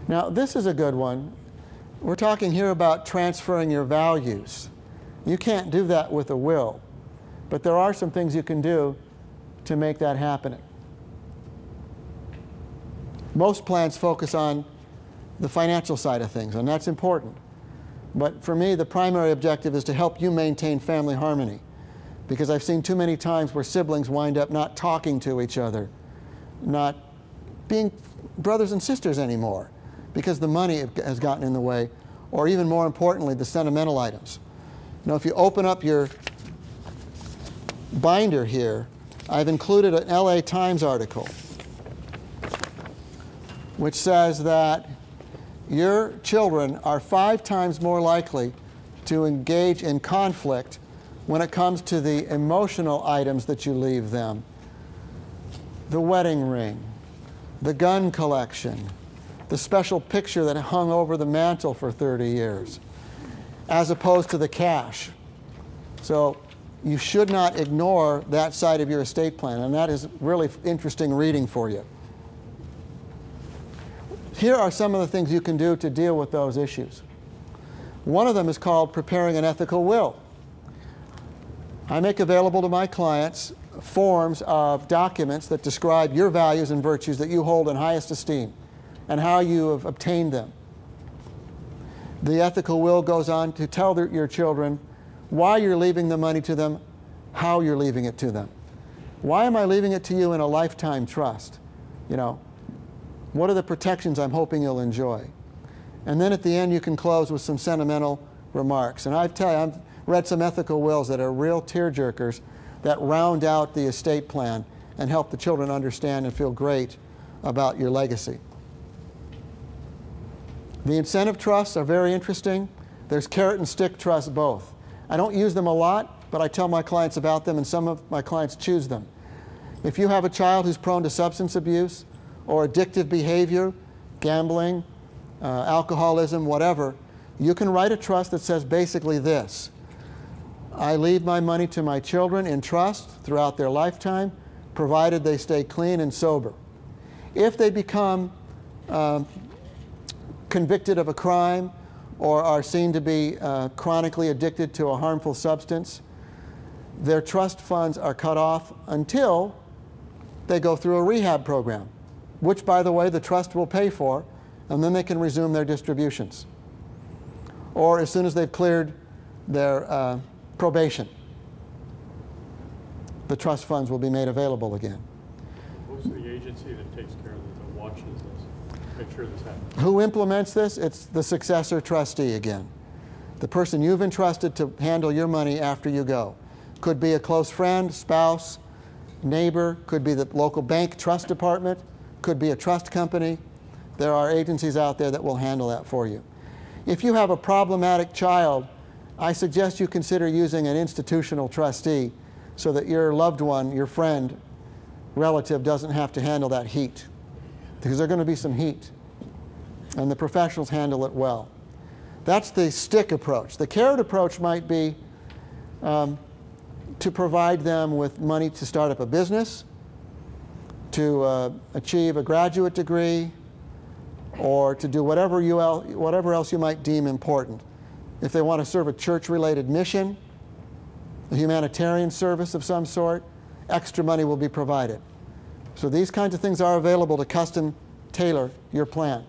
Now, this is a good one. We're talking here about transferring your values. You can't do that with a will, but there are some things you can do to make that happen. Most plans focus on the financial side of things, and that's important. But for me, the primary objective is to help you maintain family harmony, because I've seen too many times where siblings wind up not talking to each other, not being brothers and sisters anymore, because the money has gotten in the way, or even more importantly, the sentimental items. Now, if you open up your binder here, I've included an LA Times article which says that your children are 5 times more likely to engage in conflict when it comes to the emotional items that you leave them. The wedding ring, the gun collection, the special picture that hung over the mantle for 30 years, as opposed to the cash. So you should not ignore that side of your estate plan, and that is really interesting reading for you. Here are some of the things you can do to deal with those issues. One of them is called preparing an ethical will. I make available to my clients forms of documents that describe your values and virtues that you hold in highest esteem and how you have obtained them. The ethical will goes on to tell your children why you're leaving the money to them, how you're leaving it to them. Why am I leaving it to you in a lifetime trust? You know, what are the protections I'm hoping you'll enjoy? And then at the end you can close with some sentimental remarks. And I've read some ethical wills that are real tearjerkers that round out the estate plan and help the children understand and feel great about your legacy. The incentive trusts are very interesting. There's carrot and stick trusts both. I don't use them a lot, but I tell my clients about them, and some of my clients choose them. If you have a child who's prone to substance abuse or addictive behavior, gambling, alcoholism, whatever, you can write a trust that says basically this: I leave my money to my children in trust throughout their lifetime, provided they stay clean and sober. If they become convicted of a crime or are seen to be chronically addicted to a harmful substance, their trust funds are cut off until they go through a rehab program, which, by the way, the trust will pay for, and then they can resume their distributions. Or as soon as they've cleared their probation, the trust funds will be made available again. Who's the agency that takes care of this, that watches this, make sure this happens? Who implements this? It's the successor trustee again. The person you've entrusted to handle your money after you go. Could be a close friend, spouse, neighbor, could be the local bank trust department, could be a trust company. There are agencies out there that will handle that for you. If you have a problematic child, I suggest you consider using an institutional trustee so that your loved one, your friend, relative doesn't have to handle that heat, because there's going to be some heat, and the professionals handle it well. That's the stick approach. The carrot approach might be to provide them with money to start up a business, to achieve a graduate degree, or to do whatever else you might deem important. If they want to serve a church-related mission, a humanitarian service of some sort, extra money will be provided. So these kinds of things are available to custom tailor your plan.